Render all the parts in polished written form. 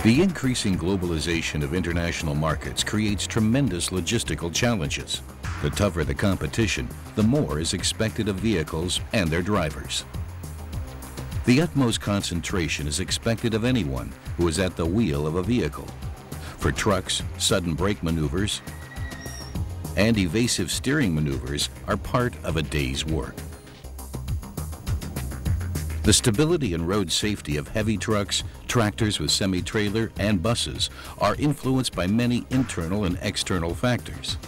The increasing globalization of international markets creates tremendous logistical challenges. The tougher the competition, the more is expected of vehicles and their drivers. The utmost concentration is expected of anyone who is at the wheel of a vehicle. For trucks, sudden brake maneuvers and evasive steering maneuvers are part of a day's work. The stability and road safety of heavy trucks, tractors with semi-trailer, and buses are influenced by many internal and external factors.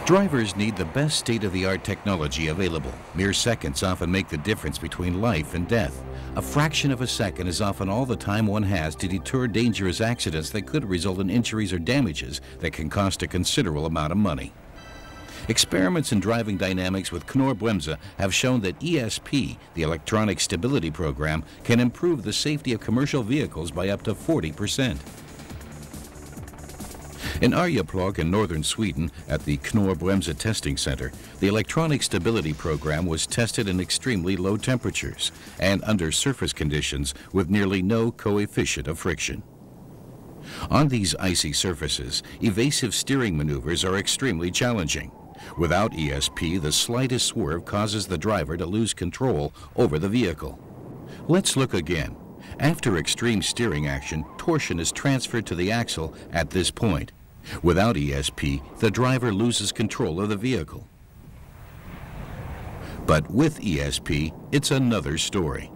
Drivers need the best state-of-the-art technology available. Mere seconds often make the difference between life and death. A fraction of a second is often all the time one has to deter dangerous accidents that could result in injuries or damages that can cost a considerable amount of money. Experiments in driving dynamics with KNORR BREMSE have shown that ESP, the electronic stability program, can improve the safety of commercial vehicles by up to 40%. In Arjeplog in northern Sweden at the KNORR BREMSE testing center, the electronic stability program was tested in extremely low temperatures and under surface conditions with nearly no coefficient of friction. On these icy surfaces, evasive steering maneuvers are extremely challenging. Without ESP, the slightest swerve causes the driver to lose control over the vehicle. Let's look again. After extreme steering action, torsion is transferred to the axle at this point. Without ESP, the driver loses control of the vehicle. But with ESP, it's another story.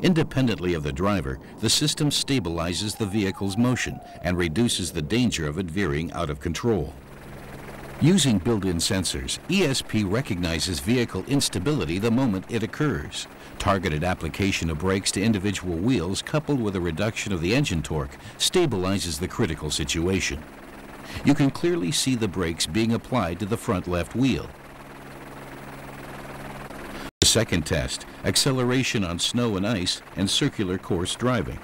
Independently of the driver, the system stabilizes the vehicle's motion and reduces the danger of it veering out of control. Using built-in sensors, ESP recognizes vehicle instability the moment it occurs. Targeted application of brakes to individual wheels coupled with a reduction of the engine torque stabilizes the critical situation. You can clearly see the brakes being applied to the front left wheel. The second test, acceleration on snow and ice and circular course driving.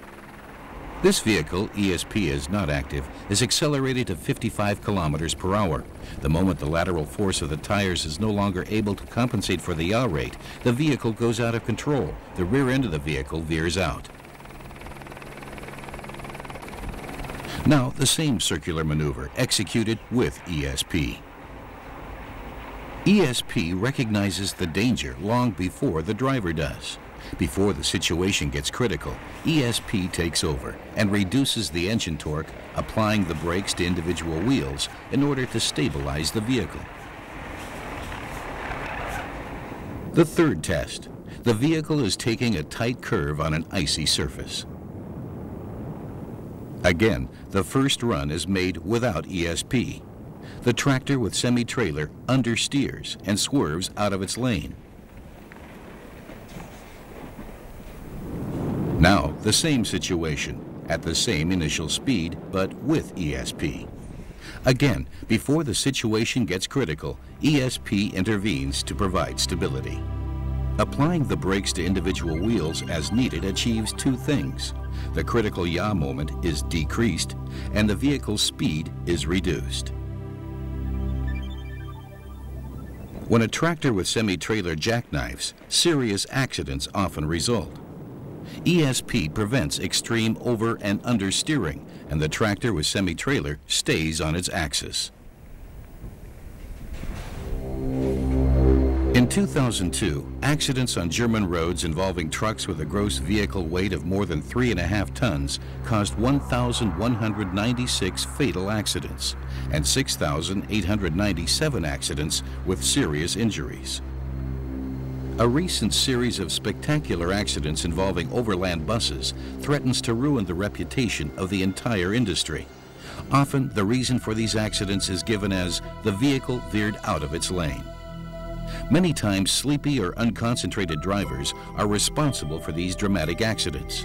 This vehicle, ESP is not active, is accelerated to 55 kilometers per hour. The moment the lateral force of the tires is no longer able to compensate for the yaw rate, the vehicle goes out of control. The rear end of the vehicle veers out. Now, the same circular maneuver executed with ESP. ESP recognizes the danger long before the driver does. Before the situation gets critical, ESP takes over and reduces the engine torque, applying the brakes to individual wheels in order to stabilize the vehicle. The third test. The vehicle is taking a tight curve on an icy surface. Again, the first run is made without ESP. The tractor with semi-trailer understeers and swerves out of its lane. Now, the same situation, at the same initial speed, but with ESP. Again, before the situation gets critical, ESP intervenes to provide stability. Applying the brakes to individual wheels as needed achieves two things. The critical yaw moment is decreased, and the vehicle's speed is reduced. When a tractor with semi-trailer jackknives, serious accidents often result. ESP prevents extreme over and understeering, and the tractor with semi-trailer stays on its axis. In 2002, accidents on German roads involving trucks with a gross vehicle weight of more than 3.5 tons caused 1,196 fatal accidents and 6,897 accidents with serious injuries. A recent series of spectacular accidents involving overland buses threatens to ruin the reputation of the entire industry. Often, the reason for these accidents is given as the vehicle veered out of its lane. Many times, sleepy or unconcentrated drivers are responsible for these dramatic accidents.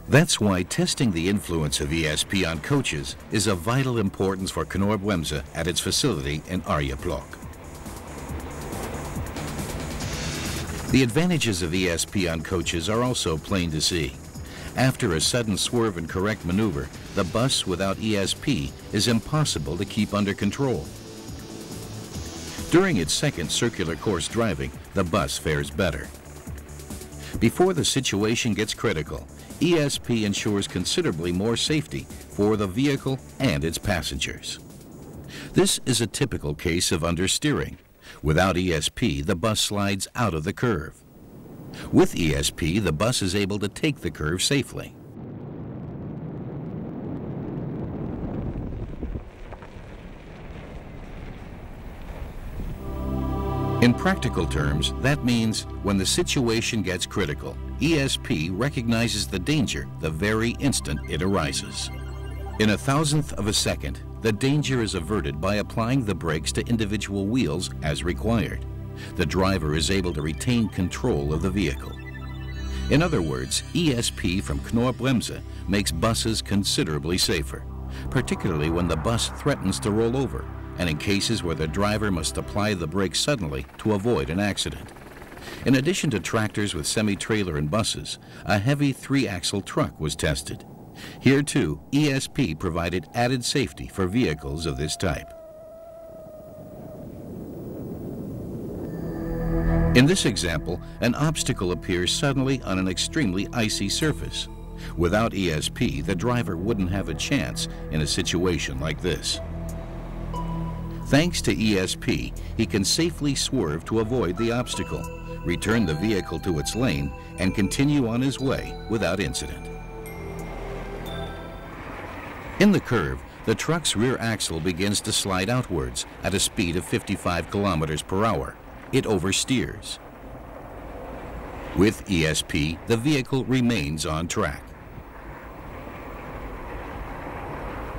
That's why testing the influence of ESP on coaches is of vital importance for KNORR BREMSE at its facility in Arjeplog. The advantages of ESP on coaches are also plain to see. After a sudden swerve and correct maneuver, the bus without ESP is impossible to keep under control. During its second circular course driving, the bus fares better. Before the situation gets critical, ESP ensures considerably more safety for the vehicle and its passengers. This is a typical case of understeering. Without ESP, the bus slides out of the curve. With ESP, the bus is able to take the curve safely. In practical terms, that means when the situation gets critical, ESP recognizes the danger the very instant it arises. In a thousandth of a second, the danger is averted by applying the brakes to individual wheels as required. The driver is able to retain control of the vehicle. In other words, ESP from KNORR BREMSE makes buses considerably safer, particularly when the bus threatens to roll over and in cases where the driver must apply the brakes suddenly to avoid an accident. In addition to tractors with semi-trailer and buses, a heavy 3-axle truck was tested. Here too, ESP provided added safety for vehicles of this type. In this example, an obstacle appears suddenly on an extremely icy surface. Without ESP, the driver wouldn't have a chance in a situation like this. Thanks to ESP, he can safely swerve to avoid the obstacle, return the vehicle to its lane, and continue on his way without incident. In the curve, the truck's rear axle begins to slide outwards at a speed of 55 kilometers per hour. It oversteers. With ESP, the vehicle remains on track.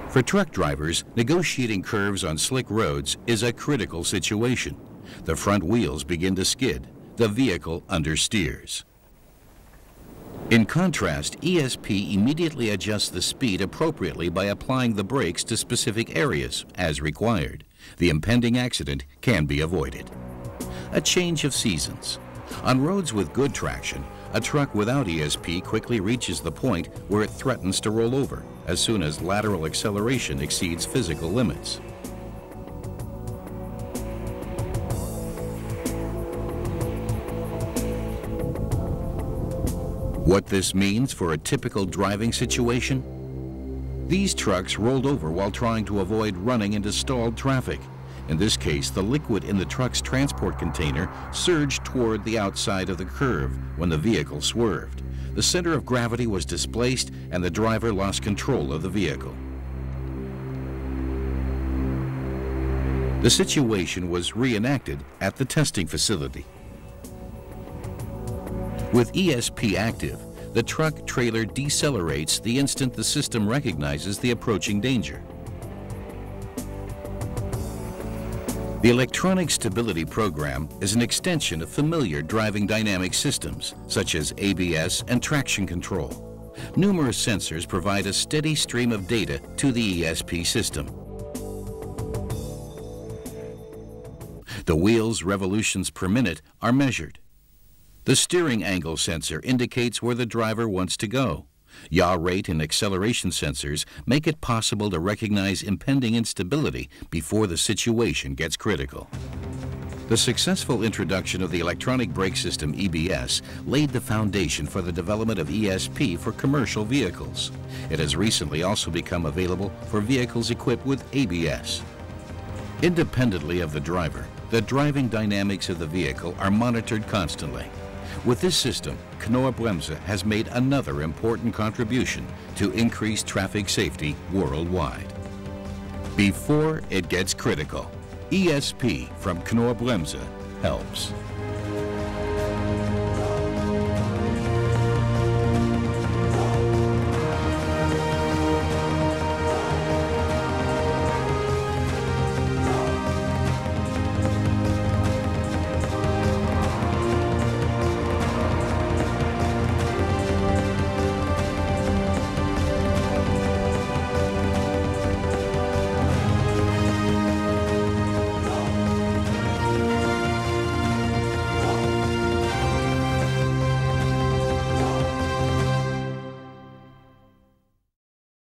For truck drivers, negotiating curves on slick roads is a critical situation. The front wheels begin to skid. The vehicle understeers. In contrast, ESP immediately adjusts the speed appropriately by applying the brakes to specific areas as required. The impending accident can be avoided. A change of seasons. On roads with good traction, a truck without ESP quickly reaches the point where it threatens to roll over as soon as lateral acceleration exceeds physical limits. What this means for a typical driving situation? These trucks rolled over while trying to avoid running into stalled traffic. In this case, the liquid in the truck's transport container surged toward the outside of the curve when the vehicle swerved. The center of gravity was displaced and the driver lost control of the vehicle. The situation was reenacted at the testing facility. With ESP active, the truck trailer decelerates the instant the system recognizes the approaching danger. The electronic stability program is an extension of familiar driving dynamic systems, such as ABS and traction control. Numerous sensors provide a steady stream of data to the ESP system. The wheel's revolutions per minute are measured. The steering angle sensor indicates where the driver wants to go. Yaw rate and acceleration sensors make it possible to recognize impending instability before the situation gets critical. The successful introduction of the electronic brake system EBS laid the foundation for the development of ESP for commercial vehicles. It has recently also become available for vehicles equipped with ABS. Independently of the driver, the driving dynamics of the vehicle are monitored constantly. With this system, KNORR BREMSE has made another important contribution to increase traffic safety worldwide. Before it gets critical, ESP from KNORR BREMSE helps.